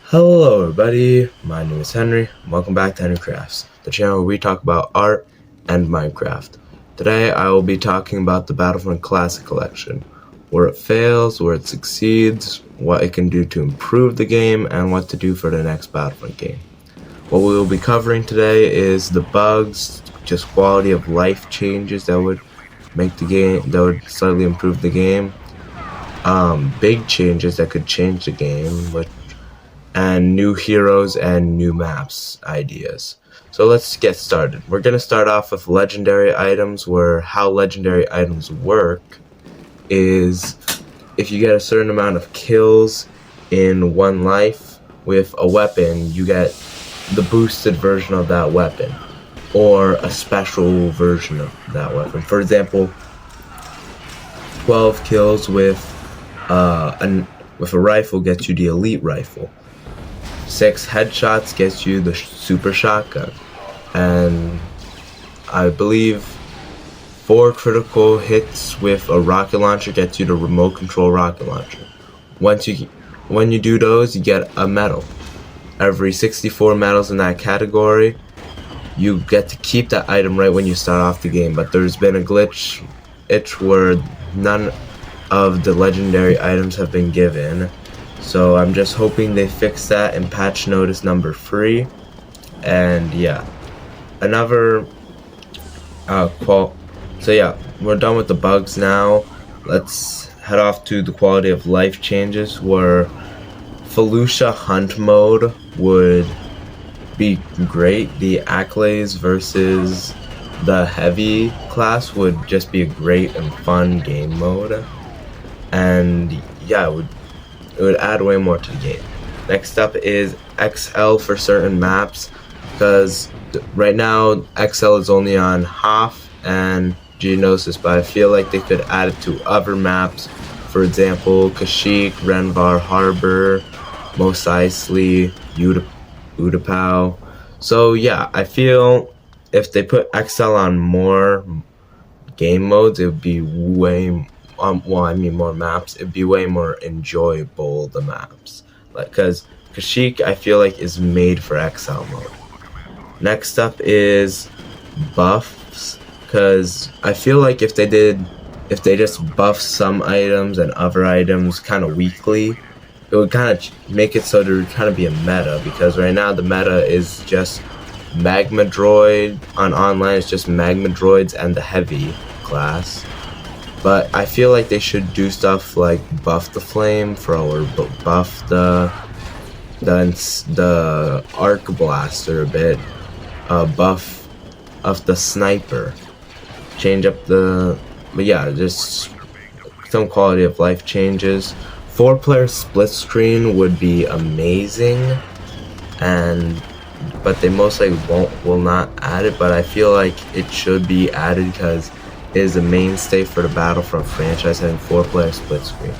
Hello everybody, my name is Henry, and welcome back to HenryCrafts, the channel where we talk about art and Minecraft. Today I will be talking about the Battlefront Classic Collection, where it fails, where it succeeds, what it can do to improve the game, and what to do for the next Battlefront game. What we will be covering today is the bugs, just quality of life changes that would make the game, that would slightly improve the game, big changes that could change the game, and new heroes and new maps ideas. So let's get started. We're going to start off with legendary items, where how legendary items work is if you get a certain amount of kills in one life with a weapon, you get the boosted version of that weapon or a special version of that weapon. For example, 12 kills with a rifle gets you the elite rifle. 6 headshots gets you the super shotgun, and I believe 4 critical hits with a rocket launcher gets you the remote control rocket launcher. When you do those, you get a medal. Every 64 medals in that category, you get to keep that item right when you start off the game, but there's been a glitch where none of the legendary items have been given. So I'm just hoping they fix that in patch notice number 3. And yeah, another so yeah, we're done with the bugs now. Let's head off to the quality of life changes, where Felucia hunt mode would be great. The Accolades versus the heavy class would just be a great and fun game mode. And yeah, it would add way more to the game. Next up is XL for certain maps, because right now XL is only on Hoth and Geonosis, but I feel like they could add it to other maps. For example, Kashyyyk, Renvar Harbor, Mos Eisley, Utapau. So yeah, I feel if they put XL on more game modes, it would be way more maps, it'd be way more enjoyable, the maps. Because Kashyyyk, I feel like, is made for XL mode. Next up is buffs, because I feel like if they just buff some items and other items kind of weakly, it would kind of make it so there would kind of be a meta, because right now the meta is just Magma Droid. On online, it's just Magma Droids and the heavy class. But I feel like they should do stuff like buff the flamethrower, but buff the arc blaster a bit, buff of the sniper, change up but yeah, just some quality of life changes. 4-player split screen would be amazing, but they most likely will not add it. But I feel like it should be added, because is a mainstay for the Battlefront franchise, having 4-player split screen.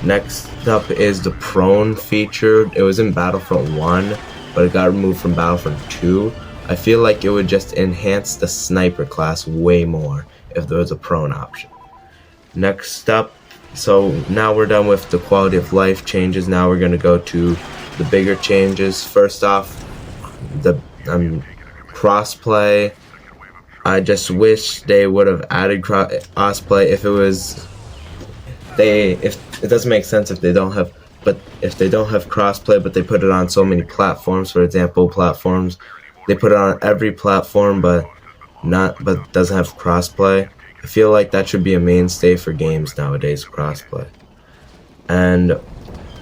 Next up is the prone feature. It was in Battlefront 1, but it got removed from Battlefront 2. I feel like it would just enhance the sniper class way more if there was a prone option. Next up, so now we're done with the quality of life changes. Now we're going to go to the bigger changes. First off, the crossplay. I just wish they would have added crossplay. If it doesn't make sense if they don't have crossplay, but they put it on so many platforms. For example, platforms, they put it on every platform, but doesn't have crossplay. I feel like that should be a mainstay for games nowadays, crossplay. And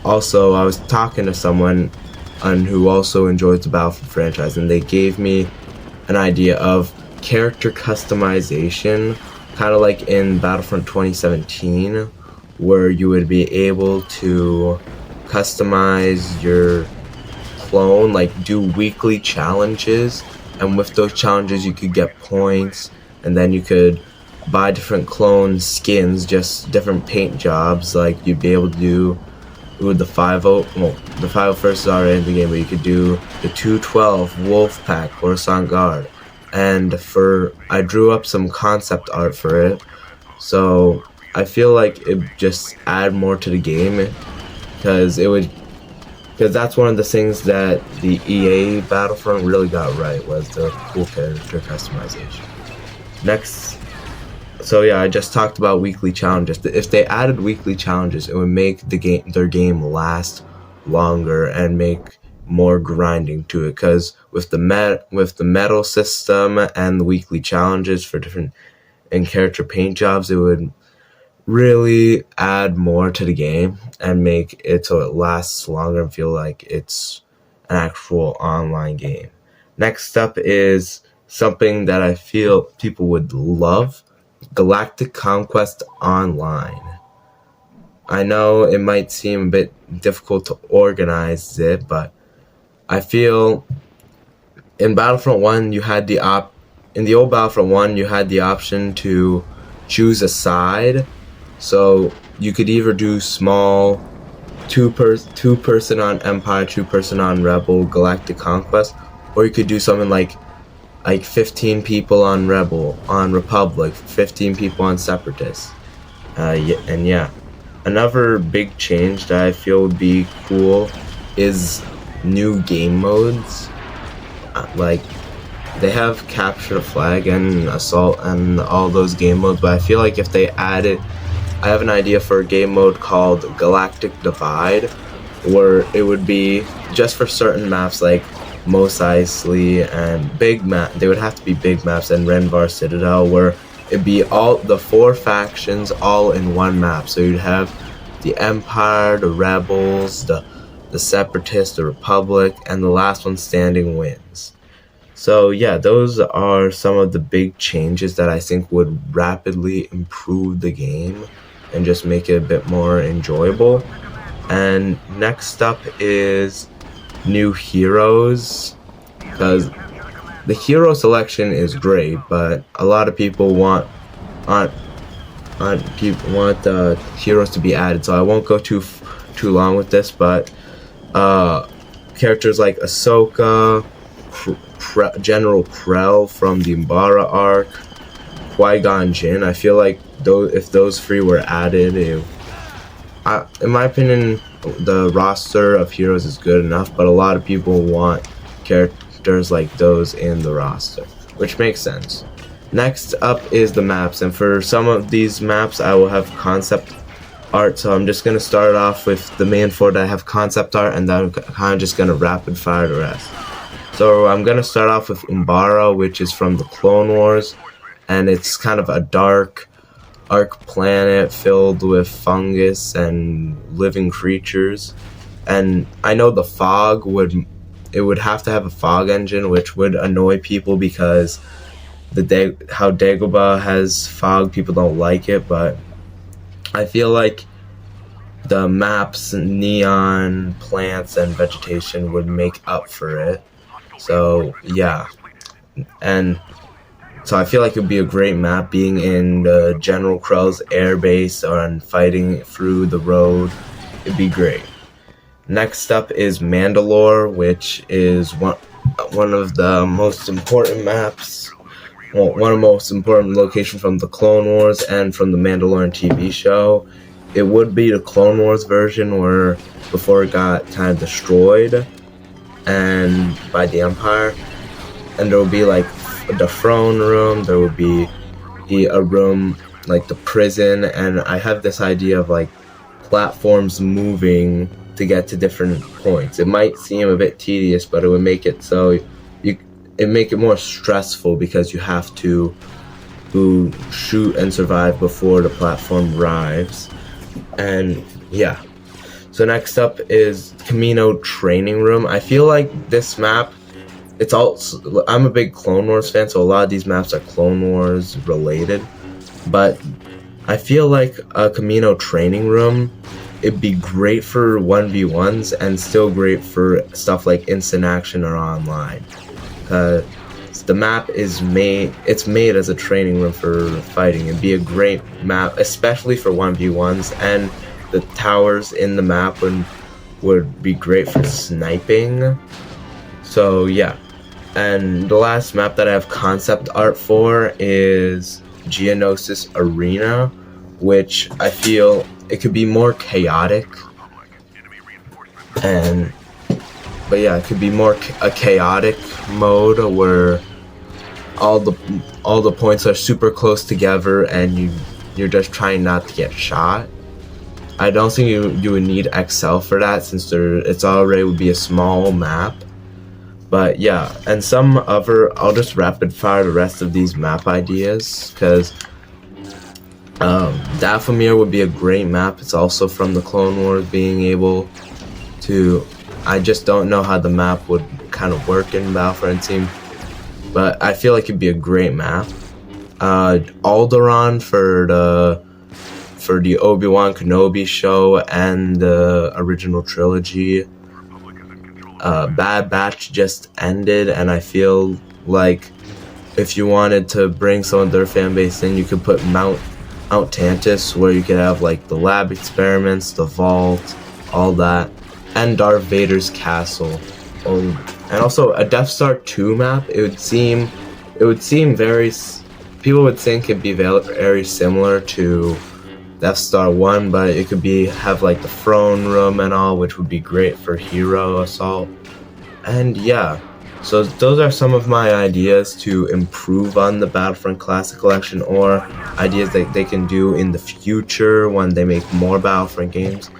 also, I was talking to someone who also enjoys the Battlefront franchise, and they gave me an idea of character customization, kind of like in Battlefront 2017, where you would be able to customize your clone, like do weekly challenges, and with those challenges you could get points, and then you could buy different clone skins, just different paint jobs. Like you'd be able to do with the 5.0, well, the 5.01 is already in the game, but you could do the 212 Wolfpack Coruscant Guard. And I drew up some concept art for it, so I feel like it just add more to the game, because it would because that's one of the things that the EA Battlefront really got right, was the cool character customization. Next, so yeah, I just talked about weekly challenges. If they added weekly challenges, it would make their game last longer and make more grinding to it. Because with the medal system and the weekly challenges for different and character paint jobs, it would really add more to the game and make it so it lasts longer and feel like it's an actual online game. Next up is something that I feel people would love: Galactic Conquest Online. I know it might seem a bit difficult to organize it, but I feel in Battlefront 1 you had in the old Battlefront 1 you had the option to choose a side. So you could either do small two person on Empire, 2-person on Rebel, Galactic Conquest, or you could do something like 15 people on Rebel, on Republic, 15 people on Separatists. And yeah, another big change that I feel would be cool is new game modes. Like, they have Capture the Flag and Assault and all those game modes, but I feel like if they added, I have an idea for a game mode called Galactic Divide, where it would be just for certain maps like Mos Eisley and big map. They would have to be big maps, and Renvar Citadel, where it'd be all the 4 factions all in one map. So you'd have the Empire, the Rebels, the Separatists, the Republic, and the last one standing wins. So yeah, those are some of the big changes that I think would rapidly improve the game and just make it a bit more enjoyable. And next up is new heroes, because the hero selection is great, but a lot of people want heroes to be added. So I won't go too long with this, but characters like Ahsoka, General Krell from the Umbara arc, Qui-Gon Jinn. I feel like if those 3 were added, in my opinion, the roster of heroes is good enough, but a lot of people want characters like those in the roster, which makes sense. Next up is the maps, and for some of these maps I will have concept art, so I'm just going to start off with the main 4 that I have concept art, and then I'm kind of just going to rapid fire the rest. So I'm going to start off with Umbara, which is from the Clone Wars, and it's kind of a dark planet filled with fungus and living creatures. And I know the fog would have to have a fog engine, which would annoy people because how Dagobah has fog, people don't like it, but I feel like the maps, neon, plants, and vegetation would make up for it. So yeah, and so I feel like it would be a great map being in the General Krell's airbase and fighting through the road. It'd be great. Next up is Mandalore, which is one of the most important maps, one of the most important locations from the Clone Wars and from the Mandalorian TV show. It would be the Clone Wars version, where before it got kind of destroyed and by the Empire, and there would be like the throne room, there would be a room like the prison, and I have this idea of like platforms moving to get to different points. It might seem a bit tedious, but it would make it so it make it more stressful because you have to shoot and survive before the platform arrives. And yeah, so next up is Camino Training Room. I feel like this map, I'm a big Clone Wars fan, so a lot of these maps are Clone Wars related, but I feel like a Camino Training Room, it'd be great for 1v1s and still great for stuff like instant action or online. The map is made as a training room for fighting. It'd be a great map, especially for 1v1s, and the towers in the map would be great for sniping. So yeah. And the last map that I have concept art for is Geonosis Arena, which I feel it could be more chaotic. And But yeah, it could be more a chaotic mode where all the points are super close together and you're just trying not to get shot. I don't think you would need Excel for that, since it's already would be a small map. But yeah, and some other, I'll just rapid fire the rest of these map ideas, because Dathomir would be a great map. It's also from the Clone Wars, being able to, I just don't know how the map would kind of work in Battlefront team, but I feel like it'd be a great map. Alderaan for the Obi-Wan Kenobi show and the original trilogy. Bad Batch just ended, and I feel like if you wanted to bring some of their fan base in, you could put Mount Tantus, where you could have like the lab experiments, the vault, all that, and Darth Vader's castle. And also a Death Star 2 map. It would seem very, people would think it'd be very similar to Death Star 1, but it could have like the throne room and all, which would be great for hero assault. And yeah, so those are some of my ideas to improve on the Battlefront Classic Collection, or ideas that they can do in the future when they make more Battlefront games.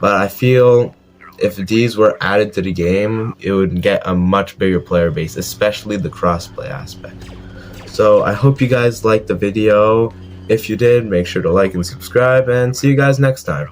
But I feel if these were added to the game, it would get a much bigger player base, especially the crossplay aspect. So I hope you guys liked the video. If you did, make sure to like and subscribe, and see you guys next time.